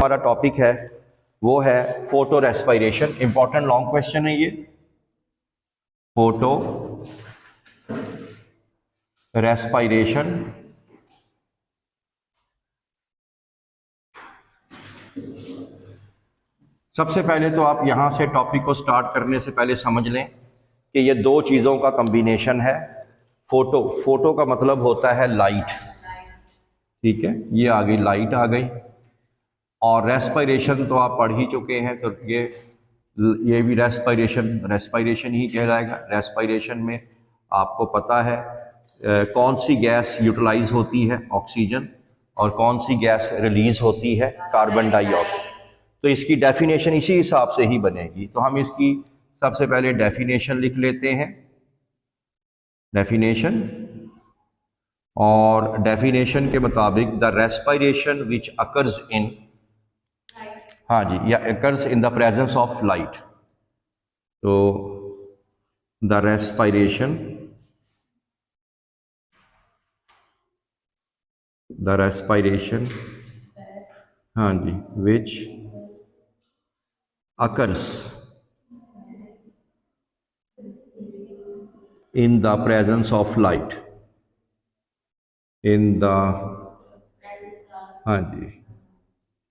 हमारा टॉपिक है वो है photo respiration. Important long question है ये। फोटो रेस्पिरेशन सबसे पहले तो आप यहां से टॉपिक को स्टार्ट करने से पहले समझ लें कि ये दो चीज़ों का कॉम्बिनेशन है। फोटो का मतलब होता है लाइट, ठीक है, ये आ गई लाइट आ गई। और रेस्पिरेशन तो आप पढ़ ही चुके हैं, तो ये भी रेस्पिरेशन ही कहलाएगा। रेस्पिरेशन में आपको पता है कौन सी गैस यूटिलाइज होती है, ऑक्सीजन, और कौन सी गैस रिलीज होती है, कार्बन डाइऑक्साइड। तो इसकी डेफिनेशन इसी हिसाब से ही बनेगी। तो हम इसकी सबसे पहले डेफिनेशन लिख लेते हैं, डेफिनेशन। और डेफिनेशन के मुताबिक the respiration which occurs in, हाँ जी, या occurs in the presence of light. तो द रेस्पिरेशन हाँ जी, which occurs in the presence of light, in the, हाँ जी,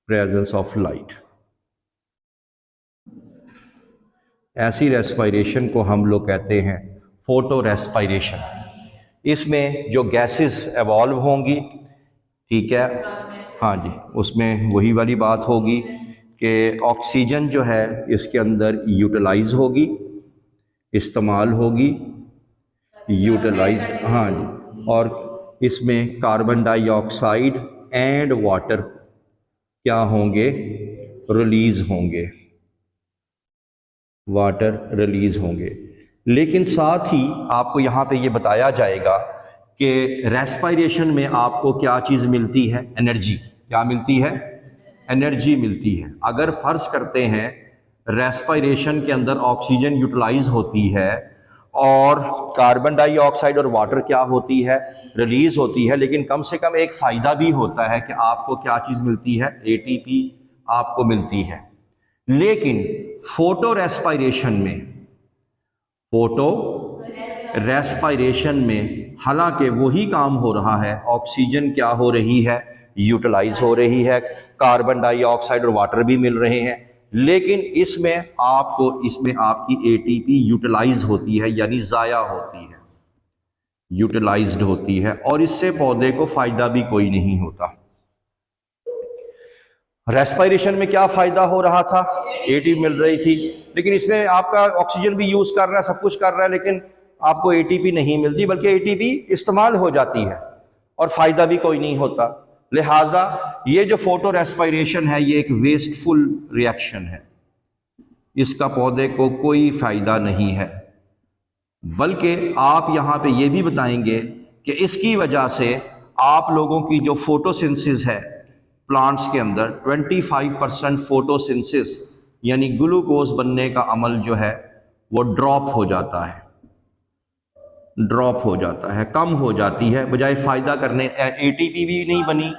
प्रेजेंस ऑफ लाइट। ऐसी रेस्पिरेशन को हम लोग कहते हैं फोटो रेस्पिरेशन। इसमें जो गैसेस एवॉल्व होंगी, ठीक है, हाँ जी, उसमें वही वाली बात होगी कि ऑक्सीजन जो है इसके अंदर यूटिलाइज होगी, इस्तेमाल होगी, यूटिलाइज, हाँ जी, और इसमें कार्बन डाइऑक्साइड एंड वाटर क्या होंगे, रिलीज होंगे, वाटर रिलीज होंगे। लेकिन साथ ही आपको यहाँ पे ये बताया जाएगा कि रेस्पिरेशन में आपको क्या चीज़ मिलती है, एनर्जी। क्या मिलती है? एनर्जी मिलती है। अगर फर्ज करते हैं रेस्पिरेशन के अंदर ऑक्सीजन यूटिलाइज होती है और कार्बन डाइऑक्साइड और वाटर क्या होती है, रिलीज होती है, लेकिन कम से कम एक फ़ायदा भी होता है कि आपको क्या चीज़ मिलती है, एटीपी आपको मिलती है। लेकिन फोटो रेस्पिरेशन में हालांकि वही काम हो रहा है, ऑक्सीजन क्या हो रही है, यूटिलाइज हो रही है, कार्बन डाइऑक्साइड और वाटर भी मिल रहे हैं, लेकिन इसमें आपकी एटीपी यूटिलाइज होती है, यानी ज़ाया होती है, यूटिलाइज्ड होती है, और इससे पौधे को फायदा भी कोई नहीं होता। रेस्पिरेशन में क्या फायदा हो रहा था, एटीपी मिल रही थी, लेकिन इसमें आपका ऑक्सीजन भी यूज कर रहा है, सब कुछ कर रहा है, लेकिन आपको एटीपी नहीं मिलती, बल्कि एटीपी इस्तेमाल हो जाती है और फायदा भी कोई नहीं होता। लिहाजा ये जो फोटो रेस्पिरेशन है ये एक वेस्टफुल रिएक्शन है, इसका पौधे को कोई फायदा नहीं है। बल्कि आप यहाँ पे ये भी बताएंगे कि इसकी वजह से आप लोगों की जो फोटोसिंथेसिस है प्लांट्स के अंदर, 25% फोटोसिंथेसिस यानी ग्लूकोज बनने का अमल जो है वो ड्रॉप हो जाता है, कम हो जाती है, बजाय फायदा करने। एटीपी भी नहीं बनी,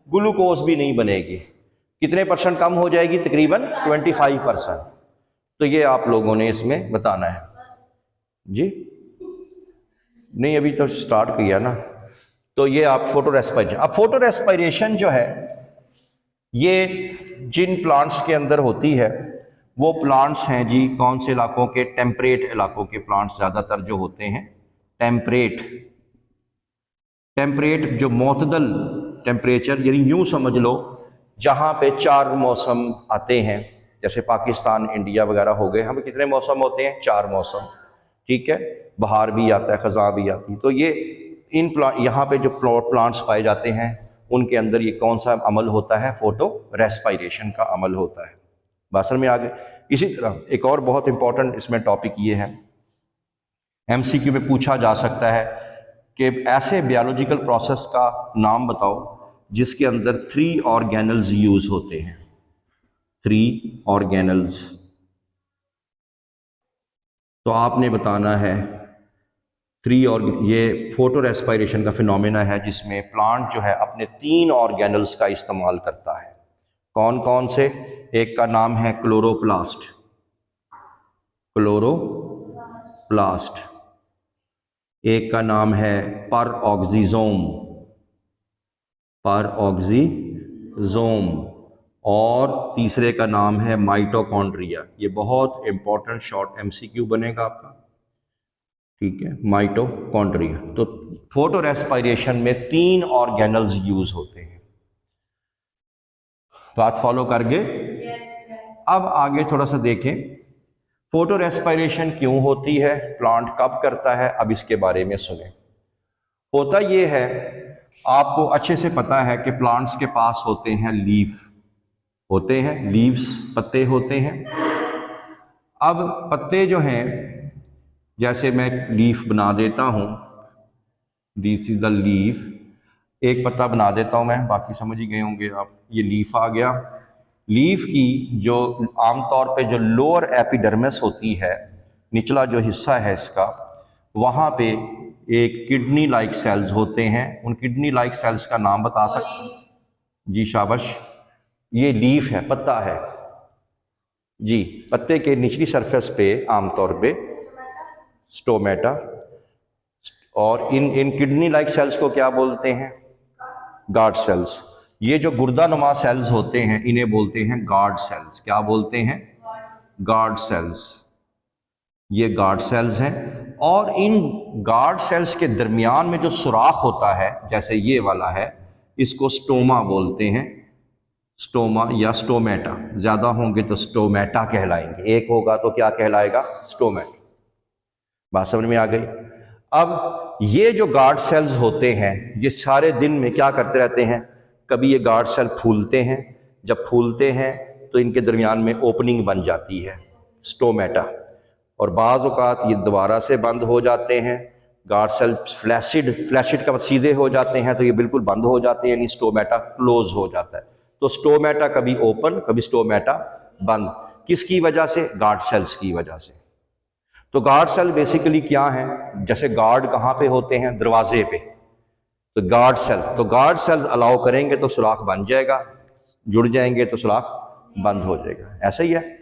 ग्लूकोज भी नहीं बनेगी। कितने परसेंट कम हो जाएगी? तकरीबन 25%। तो ये आप लोगों ने इसमें बताना है जी। नहीं, अभी तो स्टार्ट किया ना। तो ये आप फोटो रेस्पिरेशन, अब फोटो रेस्पिरेशन जो है ये जिन प्लांट्स के अंदर होती है वो प्लांट्स हैं जी, कौन से इलाकों के? टेम्परेट इलाकों के प्लांट्स ज़्यादातर जो होते हैं, टेम्परेट जो मोतदल टेम्परेचर, यानी यूं समझ लो जहाँ पे 4 मौसम आते हैं, जैसे पाकिस्तान, इंडिया वगैरह हो गए, हमें कितने मौसम होते हैं? 4 मौसम, ठीक है, बहार भी आता है, ख़ज़ां भी आती है। तो ये यहाँ पे जो प्लांट्स पाए जाते हैं उनके अंदर ये कौन सा अमल होता है? फोटो रेस्पिरेशन का अमल होता है। बात में आ गए। इसी तरह एक और बहुत इंपॉर्टेंट इसमें टॉपिक ये है, एमसीक्यू में पूछा जा सकता है कि ऐसे बायोलॉजिकल प्रोसेस का नाम बताओ जिसके अंदर 3 ऑर्गेनल्स यूज होते हैं। 3 ऑर्गेनल्स, तो आपने बताना है 3 और ये फोटो रेस्पिरेशन का फिनोमेना है जिसमें प्लांट जो है अपने 3 ऑर्गेनल्स का इस्तेमाल करता है। कौन कौन से? एक का नाम है क्लोरोप्लास्ट, क्लोरोप्लास्ट। एक का नाम है परऑक्सीजोम, परऑक्सीजोम। और तीसरे का नाम है माइटोकॉन्ड्रिया। ये बहुत इंपॉर्टेंट शॉर्ट एमसीक्यू बनेगा आपका, ठीक है, माइटोकॉन्ड्रिया। तो फोटो रेस्पिरेशन में 3 ऑर्गेनल्स यूज होते हैं। बात फॉलो कर गए? अब आगे थोड़ा सा देखें, फोटो रेस्पिरेशन क्यों होती है, प्लांट कब करता है, अब इसके बारे में सुने। होता ये है, आपको अच्छे से पता है कि प्लांट्स के पास होते हैं लीफ, होते हैं लीव्स, पत्ते होते हैं। अब पत्ते जो हैं, जैसे मैं लीफ बना देता हूँ, दिस इज द लीफ, एक पत्ता बना देता हूँ मैं, बाकी समझ ही गए होंगे आप। ये लीफ आ गया। लीफ की जो आमतौर पे जो लोअर एपिडर्मिस होती है, निचला जो हिस्सा है इसका, वहाँ पे एक किडनी लाइक सेल्स होते हैं। उन किडनी लाइक सेल्स का नाम बता सकते? जी शाबाश, ये लीफ है, पत्ता है जी। पत्ते के निचली सरफेस पे आमतौर पे स्टोमेटा, और इन किडनी लाइक सेल्स को क्या बोलते हैं? Guard cells. ये जो गुर्दानुमा सेल्स होते हैं, इन्हें बोलते हैं गार्ड सेल्स। क्या बोलते हैं? Guard cells. ये गार्ड सेल्स हैं। और इन गार्ड सेल्स के दरमियान में जो सुराख होता है, जैसे ये वाला है, इसको स्टोमा बोलते हैं। स्टोमा या स्टोमेटा, ज्यादा होंगे तो स्टोमेटा कहलाएंगे, एक होगा तो क्या कहलाएगा? स्टोमेटा। बात समझ में आ गई? अब ये जो गार्ड सेल्स होते हैं, ये सारे दिन में क्या करते रहते हैं? कभी ये गार्ड सेल फूलते हैं, जब फूलते हैं तो इनके दरमियान में ओपनिंग बन जाती है, स्टोमेटा, और बाज़ औक़ात ये दोबारा से बंद हो जाते हैं। गार्ड सेल फ्लैसिड का सीधे हो जाते हैं तो ये बिल्कुल बंद हो जाते हैं, यानी स्टोमेटा क्लोज हो जाता है। तो स्टोमेटा कभी ओपन, कभी स्टोमेटा बंद। किसकी वजह से? गार्ड सेल्स की वजह से। तो गार्ड सेल बेसिकली क्या है? जैसे गार्ड कहाँ पे होते हैं? दरवाजे पे। तो गार्ड सेल, तो गार्ड सेल अलाउ करेंगे तो सुराख बन जाएगा, जुड़ जाएंगे तो सुराख बंद हो जाएगा, ऐसा ही है।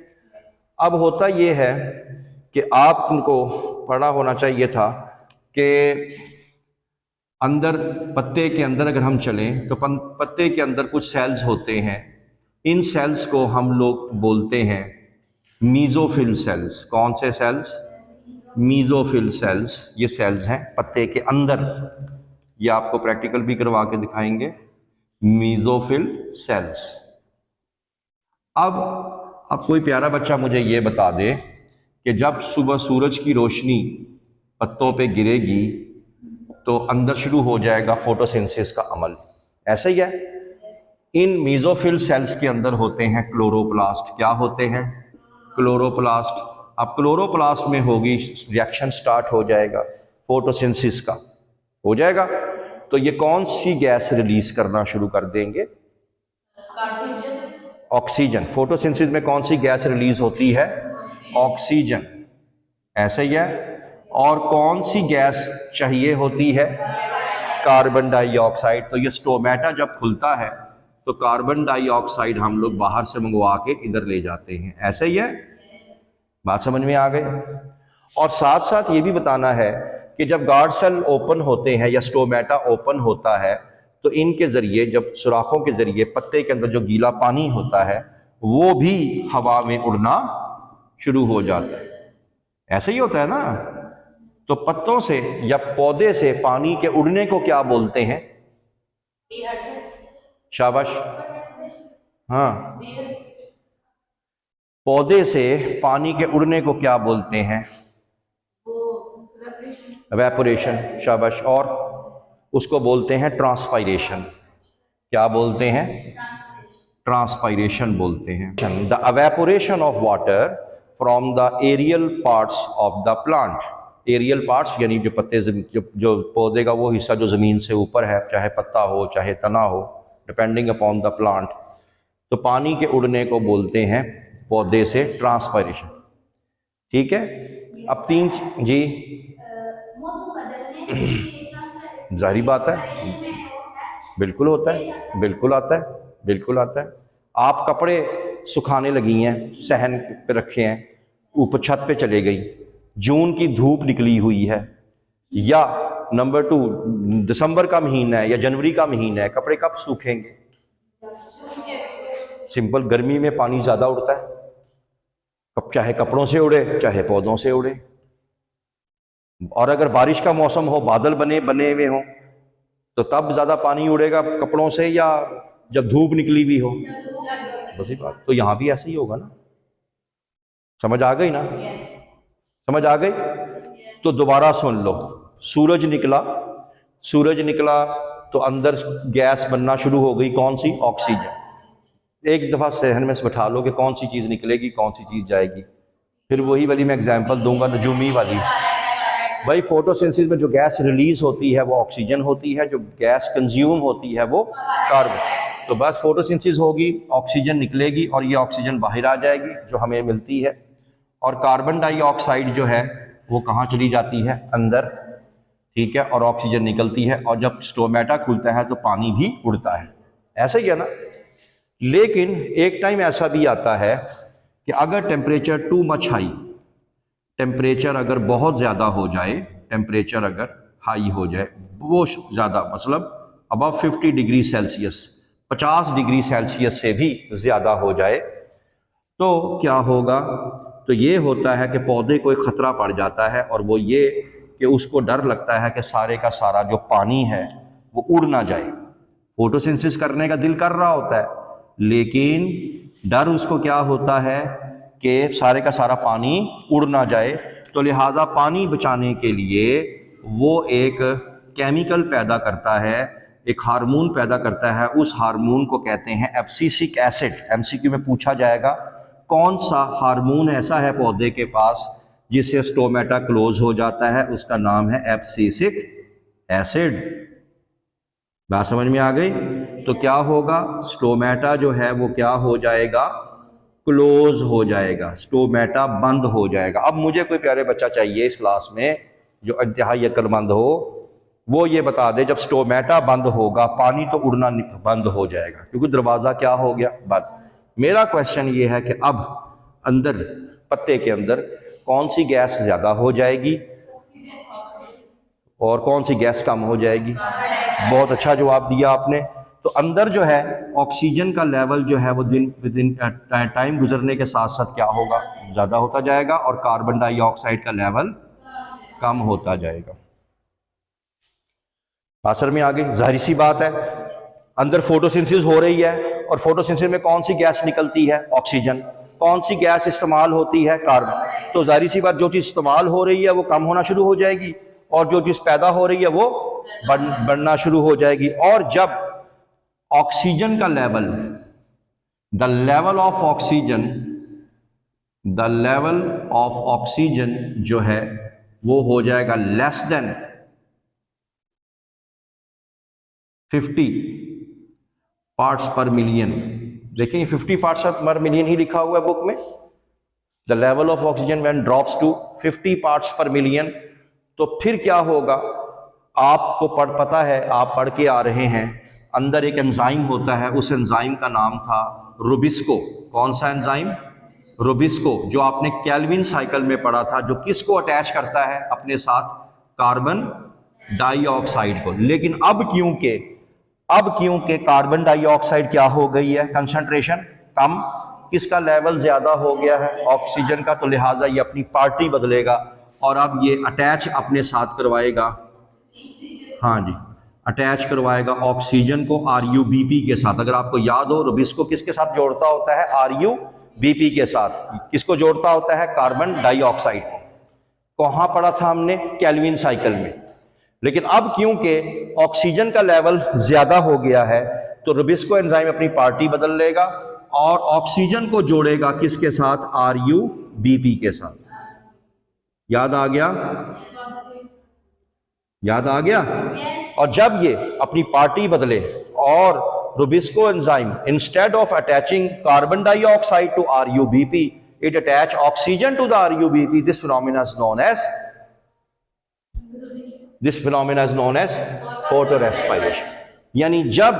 अब होता ये है कि आपको पढ़ा होना चाहिए था कि अंदर, पत्ते के अंदर अगर हम चलें तो पत्ते के अंदर कुछ सेल्स होते हैं। इन सेल्स को हम लोग बोलते हैं मीजोफिल सेल्स। कौन से सेल्स? Mesophyll cells. ये सेल्स हैं पत्ते के अंदर, ये आपको प्रैक्टिकल भी करवा के दिखाएंगे, मीजोफिल सेल्स। अब कोई प्यारा बच्चा मुझे ये बता दे कि जब सुबह सूरज की रोशनी पत्तों पे गिरेगी तो अंदर शुरू हो जाएगा फोटोसिंथेसिस का अमल, ऐसा ही है। इन मीजोफिल सेल्स के अंदर होते हैं क्लोरोप्लास्ट। क्या होते हैं? क्लोरोप्लास्ट। अब क्लोरोप्लास्ट में होगी रिएक्शन, स्टार्ट हो जाएगा फोटोसिंथेसिस का, हो जाएगा। तो ये कौन सी गैस रिलीज करना शुरू कर देंगे? ऑक्सीजन। फोटोसिंथेसिस में कौन सी गैस रिलीज होती है? ऑक्सीजन, ऐसा ही है। और कौन सी गैस चाहिए होती है? Carbon dioxide. तो ये स्टोमेटा जब खुलता है तो कार्बन डाइऑक्साइड हम लोग बाहर से मंगवा के इधर ले जाते हैं, ऐसा ही है। बात समझ में आ गई? और साथ साथ ये भी बताना है कि जब गार्ड सेल ओपन होते हैं या स्टोमेटा ओपन होता है तो इनके जरिए, जब सुराखों के जरिए पत्ते के अंदर जो गीला पानी होता है वो भी हवा में उड़ना शुरू हो जाता है, ऐसे ही होता है ना। तो पत्तों से या पौधे से पानी के उड़ने को क्या बोलते हैं? शाबाश, हाँ। पौधे से पानी के उड़ने को क्या बोलते हैं? एवेपोरेशन, शाबाश। और उसको बोलते हैं ट्रांसपायरेशन। क्या बोलते हैं? ट्रांसपायरेशन बोलते हैं। The evaporation of water from the aerial parts of the plant. Aerial parts यानी जो पत्ते, जो पौधे का वो हिस्सा जो ज़मीन से ऊपर है, चाहे पत्ता हो चाहे तना हो, डिपेंडिंग अपॉन द प्लांट। तो पानी के उड़ने को बोलते हैं पौधे से ट्रांसपायरेशन, ठीक है। अब तीन जी, जाहिर बात है, बिल्कुल होता है, बिल्कुल आता है, बिल्कुल आता है। आप कपड़े सुखाने लगी हैं, सहन पे रखे हैं, ऊपर छत पे चले गई, जून की धूप निकली हुई है, या नंबर 2 दिसंबर का महीना है या जनवरी का महीना है, कपड़े कब सूखेंगे? सिंपल, गर्मी में पानी ज़्यादा उड़ता है, कब चाहे कपड़ों से उड़े चाहे पौधों से उड़े। और अगर बारिश का मौसम हो, बादल बने हुए हों, तो तब ज़्यादा पानी उड़ेगा कपड़ों से या जब धूप निकली हुई हो? बस ही बात। तो यहाँ भी ऐसे ही होगा ना। समझ आ गई ना? समझ आ गई? तो दोबारा सुन लो। सूरज निकला तो अंदर गैस बनना शुरू हो गई, कौन सी? ऑक्सीजन। एक दफ़ा सहन में बैठा लो कि कौन सी चीज़ निकलेगी, कौन सी चीज़ जाएगी। फिर वही वाली मैं एग्जांपल दूंगा, नजूमी वाली। भाई फोटोसिंथेसिस में जो गैस रिलीज होती है वो ऑक्सीजन होती है, जो गैस कंज्यूम होती है वो कार्बन। तो बस फोटोसिंथेसिस होगी, ऑक्सीजन निकलेगी और ये ऑक्सीजन बाहर आ जाएगी जो हमें मिलती है, और कार्बन डाइऑक्साइड जो है वो कहाँ चली जाती है? अंदर, ठीक है, और ऑक्सीजन निकलती है, और जब स्टोमेटा खुलता है तो पानी भी उड़ता है। ऐसा ही है ना। लेकिन एक टाइम ऐसा भी आता है कि अगर temperature too much high, temperature अगर बहुत ज़्यादा हो जाए, टेम्परेचर अगर हाई हो जाए, वो ज़्यादा मतलब above 50 degree Celsius, 50 degree Celsius से भी ज़्यादा हो जाए, तो क्या होगा? तो ये होता है कि पौधे को एक ख़तरा पड़ जाता है, और वो ये कि उसको डर लगता है कि सारे का सारा जो पानी है वो उड़ ना जाए। फोटोसिंथेसिस करने का दिल कर रहा होता है, लेकिन डर उसको क्या होता है कि सारे का सारा पानी उड़ ना जाए। तो लिहाजा पानी बचाने के लिए वो एक केमिकल पैदा करता है, एक हार्मोन पैदा करता है। उस हार्मोन को कहते हैं एब्सिसिक एसिड। एमसीक्यू में पूछा जाएगा कौन सा हार्मोन ऐसा है पौधे के पास जिससे स्टोमेटा क्लोज हो जाता है, उसका नाम है एब्सिसिक एसिड। बात समझ में आ गई? तो क्या होगा? स्टोमेटा जो है वो क्या हो जाएगा? क्लोज हो जाएगा, स्टोमेटा बंद हो जाएगा। अब मुझे कोई प्यारे बच्चा चाहिए इस क्लास में जो इंतहाई अक्लमंद हो, वो ये बता दे जब स्टोमेटा बंद होगा पानी तो उड़ना बंद हो जाएगा, क्योंकि दरवाज़ा क्या हो गया? बंद। मेरा क्वेश्चन ये है कि अब अंदर पत्ते के अंदर कौन सी गैस ज़्यादा हो जाएगी और कौन सी गैस कम हो जाएगी? बहुत अच्छा जवाब दिया आपने। तो अंदर जो है ऑक्सीजन का लेवल जो है वो विदिन टाइम गुजरने के साथ साथ क्या होगा? ज़्यादा होता जाएगा, और कार्बन डाइऑक्साइड का लेवल कम होता जाएगा। असर में आ गई? जाहिर सी बात है, अंदर फोटोसिंथेसिस हो रही है, और फोटोसिंथेसिस में कौन सी गैस निकलती है? ऑक्सीजन। कौन सी गैस इस्तेमाल होती है? कार्बन। तो जाहिर सी बात, जो चीज़ इस्तेमाल हो रही है वो कम होना शुरू हो जाएगी, और जो चीज़ पैदा हो रही है वो बढ़ना शुरू हो जाएगी। और जब ऑक्सीजन का level, the level of oxygen जो है वो हो जाएगा less than 50 parts per million. देखिए 50 पार्ट्स पर मिलियन ही लिखा हुआ है बुक में। The level of oxygen when drops to 50 parts per million. तो फिर क्या होगा? आपको पता है, आप पढ़ के आ रहे हैं, अंदर एक एंजाइम होता है, उस एंजाइम का नाम था रुबिस्को। कौन सा एंजाइम? रुबिस्को, जो आपने केल्विन साइकिल में पढ़ा था, जो किसको अटैच करता है अपने साथ? कार्बन डाइऑक्साइड को। लेकिन अब क्योंकि कार्बन डाइऑक्साइड क्या हो गई है? कंसंट्रेशन कम, किसका लेवल ज्यादा हो गया है? ऑक्सीजन का। तो लिहाजा ये अपनी पार्टी बदलेगा और अब ये अटैच अपने साथ करवाएगा, हाँ जी, अटैच करवाएगा ऑक्सीजन को RuBp के साथ। अगर आपको याद हो, रुबिस्को किसके साथ जोड़ता होता है? RuBp के साथ। किसको जोड़ता होता है? कार्बन डाइऑक्साइड को। कहाँ पढ़ा था हमने? केल्विन साइकिल में। लेकिन अब क्योंकि ऑक्सीजन का लेवल ज्यादा हो गया है तो रुबिस्को एंजाइम अपनी पार्टी बदल लेगा और ऑक्सीजन को जोड़ेगा किसके साथ? RuBp के साथ। याद आ गया? याद आ गया? और जब ये अपनी पार्टी बदले और rubisco enzyme instead of attaching carbon dioxide to RuBp, it attach oxygen to the RuBp. This phenomena is known as photorespiration. यानी जब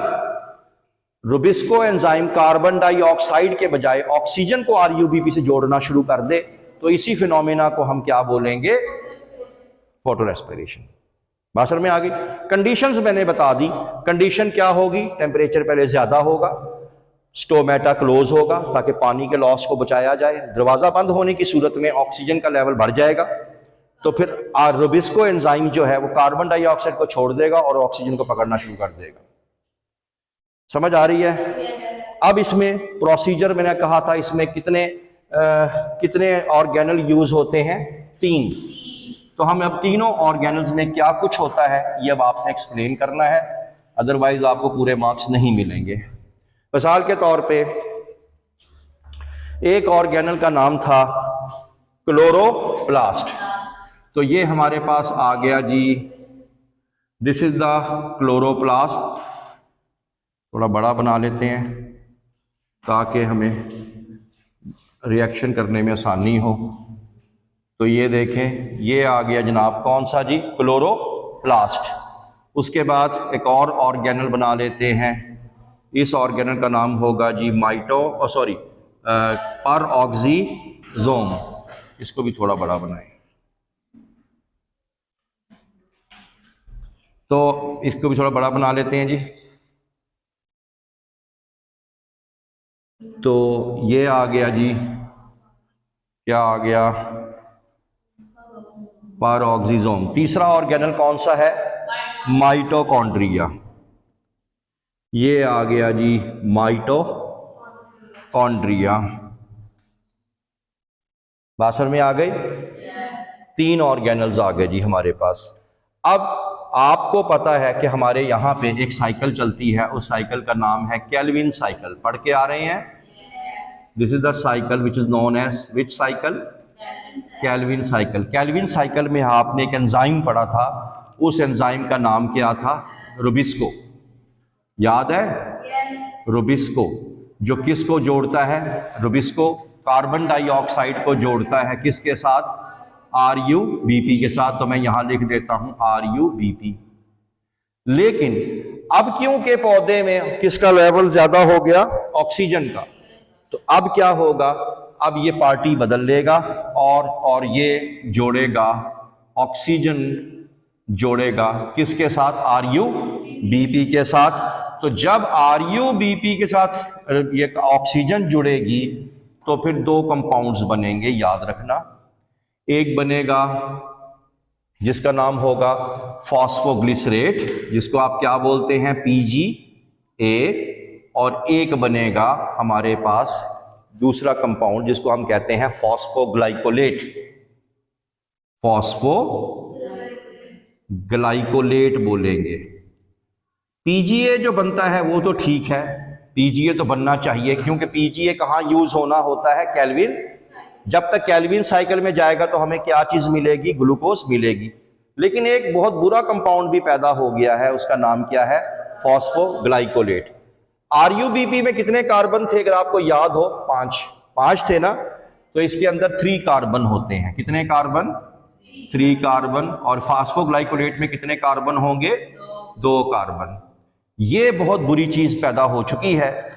रुबिस्को एंजाइम कार्बन डाइऑक्साइड के बजाय ऑक्सीजन को आरयूबीपी से जोड़ना शुरू कर दे तो इसी फिनोमेना को हम क्या बोलेंगे? Photo respiration. बात समझ में आ गई? कंडीशंस मैंने बता दी। कंडीशन क्या होगी? टेम्परेचर पहले ज्यादा होगा, स्टोमेटा क्लोज होगा ताकि पानी के लॉस को बचाया जाए, दरवाजा बंद होने की सूरत में ऑक्सीजन का लेवल बढ़ जाएगा, तो फिर रुबिस्को एंजाइम जो है वो कार्बन डाइऑक्साइड को छोड़ देगा और ऑक्सीजन को पकड़ना शुरू कर देगा। समझ आ रही है? अब इसमें प्रोसीजर मैंने कहा था, इसमें कितने ऑर्गेनल यूज होते हैं? 3। तो हम अब तीनों ऑर्गेनल्स में क्या कुछ होता है ये अब आपने एक्सप्लेन करना है, अदरवाइज आपको पूरे मार्क्स नहीं मिलेंगे। मिसाल के तौर पे एक ऑर्गेनल का नाम था क्लोरोप्लास्ट, तो ये हमारे पास आ गया जी, दिस इज द क्लोरोप्लास्ट। थोड़ा बड़ा बना लेते हैं ताकि हमें रिएक्शन करने में आसानी हो। तो ये देखें, ये आ गया जनाब कौन सा जी? क्लोरोप्लास्ट। उसके बाद एक और ऑर्गेनल बना लेते हैं, इस ऑर्गेनल का नाम होगा जी परऑक्सीजोम। इसको भी थोड़ा बड़ा बनाएं, तो इसको भी थोड़ा बड़ा बना लेते हैं जी। तो ये आ गया जी, क्या आ गया? परऑक्सीजोम। तीसरा ऑर्गेनल कौन सा है? माइटोकॉन्ड्रिया। ये आ गया जी माइटोकॉन्ड्रिया। बात समझ में आ गई? 3 ऑर्गेनल्स आ गए जी हमारे पास। अब आपको पता है कि हमारे यहाँ पे एक साइकिल चलती है, उस साइकिल का नाम है केल्विन साइकिल। पढ़ के आ रहे हैं? This is the cycle which is known as which cycle? Calvin cycle. Calvin cycle में आपने एक एंजाइम पढ़ा था, उस एंजाइम का नाम क्या था? रुबिस्को। याद है? रुबिस्को, जो किसको जोड़ता है? रुबिस्को कार्बन डाइऑक्साइड को जोड़ता है किसके साथ? RuBP के साथ। तो मैं यहां लिख देता हूं RuBP। लेकिन अब क्योंकि पौधे में किसका लेवल ज्यादा हो गया? ऑक्सीजन का। तो अब क्या होगा? अब ये पार्टी बदल लेगा और ये जोड़ेगा, ऑक्सीजन जोड़ेगा किसके साथ? RuBP के साथ। तो जब RuBP के साथ ये ऑक्सीजन जुड़ेगी तो फिर 2 कंपाउंड्स बनेंगे, याद रखना। एक बनेगा जिसका नाम होगा फॉस्फोग्लिसरेट, जिसको आप क्या बोलते हैं? PGA। और एक बनेगा हमारे पास दूसरा कंपाउंड जिसको हम कहते हैं फॉस्फोग्लाइकोलेट। फॉस्फोग्लाइकोलेट बोलेंगे। PGA जो बनता है वो तो ठीक है, PGA तो बनना चाहिए, क्योंकि PGA कहाँ यूज होना होता है? केल्विन। जब तक केल्विन साइकिल में जाएगा तो हमें क्या चीज मिलेगी? ग्लूकोज मिलेगी। लेकिन एक बहुत बुरा कंपाउंड भी पैदा हो गया है, उसका नाम क्या है? फॉस्फोग्लाइकोलेट। RuBP में कितने कार्बन थे अगर आपको याद हो? 5 थे ना? तो इसके अंदर 3 कार्बन होते हैं। कितने कार्बन? 3 कार्बन। और फॉस्फोग्लाइकोलेट में कितने कार्बन होंगे? 2 कार्बन। ये बहुत बुरी चीज पैदा हो चुकी है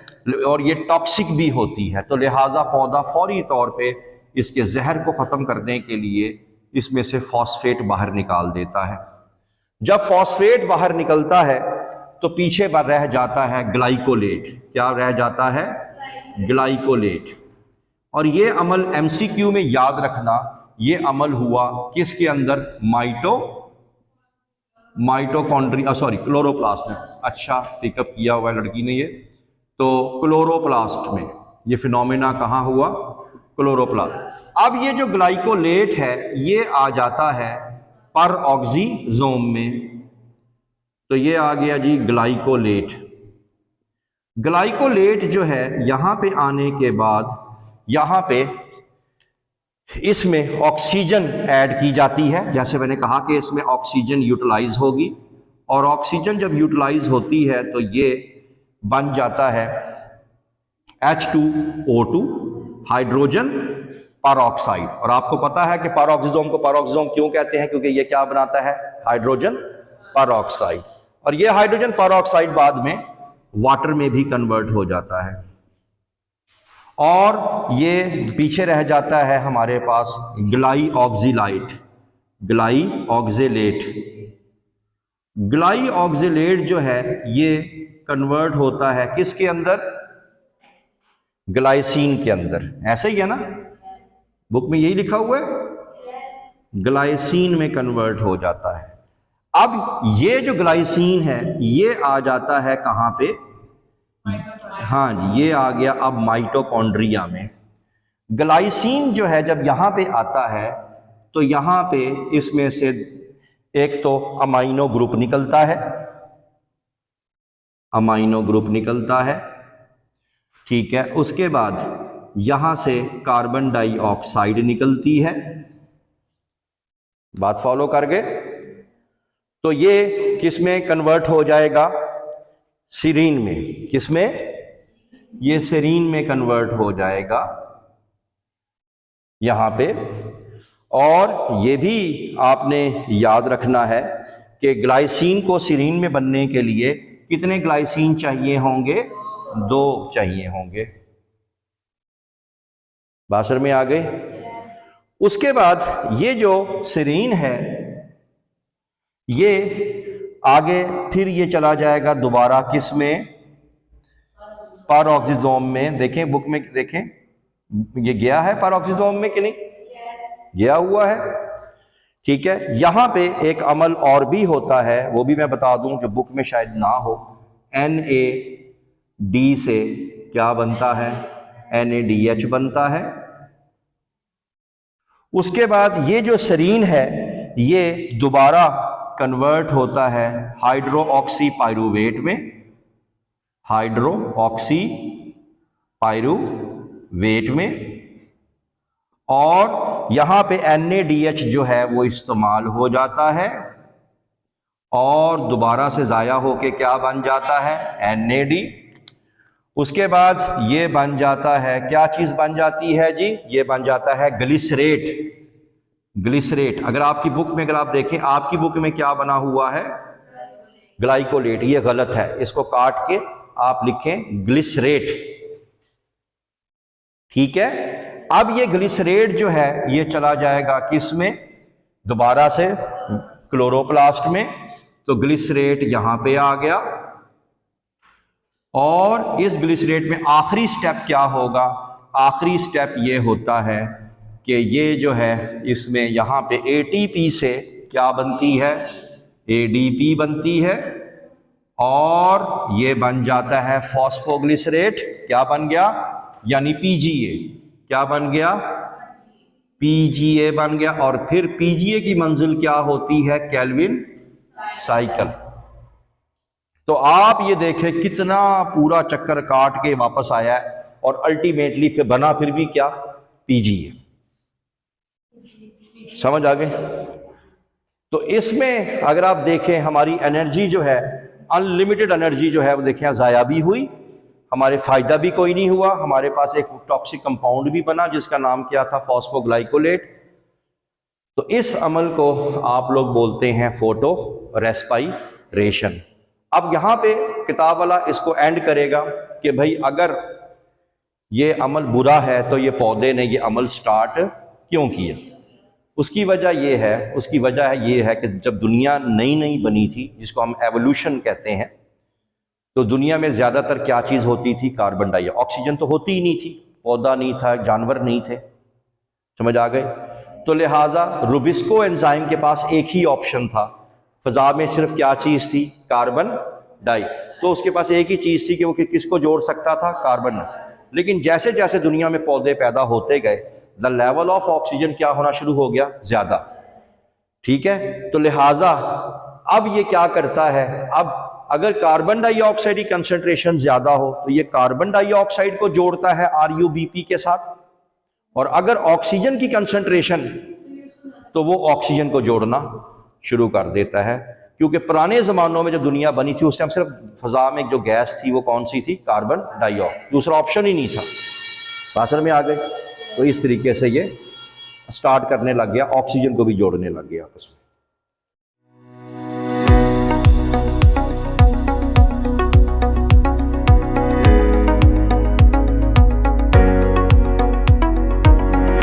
और ये टॉक्सिक भी होती है, तो लिहाजा पौधा फौरी तौर पे इसके जहर को खत्म करने के लिए इसमें से फॉस्फेट बाहर निकाल देता है। जब फॉस्फेट बाहर निकलता है तो पीछे पर रह जाता है ग्लाइकोलेट। क्या रह जाता है? ग्लाइकोलेट। और ये अमल MCQ में याद रखना, ये अमल हुआ किसके अंदर? क्लोरोप्लास्ट में। अच्छा पिकअप किया हुआ है लड़की ने ये। तो क्लोरोप्लास्ट में ये फिनोमेना कहाँ हुआ? क्लोरोप्लास्ट। अब ये जो ग्लाइकोलेट है ये आ जाता है परऑक्सीजोम में। तो ये आ गया जी ग्लाइकोलेट। ग्लाइकोलेट जो है यहां पे आने के बाद यहां पे इसमें ऑक्सीजन ऐड की जाती है। जैसे मैंने कहा कि इसमें ऑक्सीजन यूटिलाइज होगी, और ऑक्सीजन जब यूटिलाइज होती है तो ये बन जाता है H2O2, हाइड्रोजन परऑक्साइड। और आपको पता है कि परऑक्सीजोम को परऑक्सीजोम क्यों कहते हैं? क्योंकि ये क्या बनाता है? Hydrogen peroxide. और ये हाइड्रोजन परऑक्साइड बाद में वाटर में भी कन्वर्ट हो जाता है। और ये पीछे रह जाता है हमारे पास ग्लाइऑक्सिलाइट, ग्लाइऑक्सिलेट। ग्लाइऑक्सिलेट जो है ये कन्वर्ट होता है किसके अंदर? ग्लाइसिन के अंदर। ऐसे ही है ना, बुक में यही लिखा हुआ है, ग्लाइसिन में कन्वर्ट हो जाता है। अब ये जो ग्लाइसिन है ये आ जाता है कहां पे? हाँ जी, ये आ गया अब माइटोकॉन्ड्रिया में। ग्लाइसिन जो है जब यहां पे आता है तो यहां पे इसमें से एक तो अमाइनो ग्रुप निकलता है, अमाइनो ग्रुप निकलता है, ठीक है। उसके बाद यहां से कार्बन डाइऑक्साइड निकलती है। बात फॉलो कर गए? तो ये किस में कन्वर्ट हो जाएगा? सीरीन में। किस में? ये सीरीन में कन्वर्ट हो जाएगा यहां पे। और ये भी आपने याद रखना है कि ग्लाइसिन को सीरीन में बनने के लिए कितने ग्लाइसिन चाहिए होंगे? 2 चाहिए होंगे। बासर में आ गए? उसके बाद ये जो सीरीन है ये आगे फिर ये चला जाएगा दोबारा किस में? पैरोक्सिसोम में। देखें बुक में, देखें ये गया है पैरोक्सिसोम में कि नहीं? गया हुआ है, ठीक है। यहां पे एक अमल और भी होता है, वो भी मैं बता दूं जो बुक में शायद ना हो। NAD से क्या बनता है? NADH बनता है। उसके बाद ये जो सीरीन है ये दोबारा कन्वर्ट होता है हाइड्रोक्सी पाइरूवेट में, हाइड्रोक्सी पाइरूवेट में। और यहां पे NADH जो है वो इस्तेमाल हो जाता है और दोबारा से जाया होके क्या बन जाता है? NAD। उसके बाद ये बन जाता है, क्या चीज बन जाती है जी? ये बन जाता है ग्लिसरेट। ग्लिसरेट। अगर आपकी बुक में, अगर आप देखें आपकी बुक में क्या बना हुआ है? ग्लाइकोलेट। ये गलत है, इसको काट के आप लिखें ग्लिसरेट, ठीक है। अब ये ग्लिसरेट जो है ये चला जाएगा किस में? दोबारा से क्लोरोप्लास्ट में। तो ग्लिसरेट यहां पे आ गया और इस ग्लिसरेट में आखिरी स्टेप क्या होगा? आखिरी स्टेप ये होता है कि ये जो है इसमें यहां पे ATP से क्या बनती है? ADP बनती है और ये बन जाता है फॉस्फोग्लिसरेट। क्या बन गया? यानी PGA। क्या बन गया? PGA बन गया। और फिर PGA की मंजिल क्या होती है? Calvin cycle. तो आप ये देखें कितना पूरा चक्कर काट के वापस आया है और अल्टीमेटली फिर बना फिर भी क्या? PGA। समझ आ गए? तो इसमें अगर आप देखें हमारी एनर्जी जो है, अनलिमिटेड एनर्जी जो है वो देखें जाया भी हुई, हमारे फायदा भी कोई नहीं हुआ। हमारे पास एक टॉक्सिक कंपाउंड भी बना जिसका नाम क्या था? फॉस्फोग्लाइकोलेट। तो इस अमल को आप लोग बोलते हैं फोटो रेस्पाइरेशन। अब यहां पे किताब वाला इसको एंड करेगा कि भाई अगर ये अमल बुरा है तो ये पौधे ने ये अमल स्टार्ट क्यों किया? उसकी वजह ये है, उसकी वजह ये है कि जब दुनिया नई नई बनी थी, जिसको हम एवोल्यूशन कहते हैं, तो दुनिया में ज़्यादातर क्या चीज़ होती थी? Carbon dioxide. ऑक्सीजन तो होती ही नहीं थी, पौधा नहीं था, जानवर नहीं थे। समझ आ गए? तो लिहाजा रुबिस्को एंजाइम के पास एक ही ऑप्शन था, फजा में सिर्फ क्या चीज़ थी? Carbon di. तो उसके पास एक ही चीज़ थी कि वो किसको जोड़ सकता था? कार्बन। लेकिन जैसे जैसे दुनिया में पौधे पैदा होते गए, द लेवल ऑफ ऑक्सीजन क्या होना शुरू हो गया? ज़्यादा, ठीक है। तो लिहाजा अब ये क्या करता है? अब अगर कार्बन डाइऑक्साइड की कंसंट्रेशन ज़्यादा हो तो ये कार्बन डाइऑक्साइड को जोड़ता है RUBP के साथ, और अगर ऑक्सीजन की कंसंट्रेशन तो वो ऑक्सीजन को जोड़ना शुरू कर देता है। क्योंकि पुराने ज़मानों में जब दुनिया बनी थी उस टाइम सिर्फ फ़ज़ा में जो गैस थी वो कौन सी थी? Carbon dioxide. दूसरा ऑप्शन ही नहीं था। बासर में आ गए। तो इस तरीके से ये स्टार्ट करने लग गया, ऑक्सीजन को भी जोड़ने लग गया आपस में।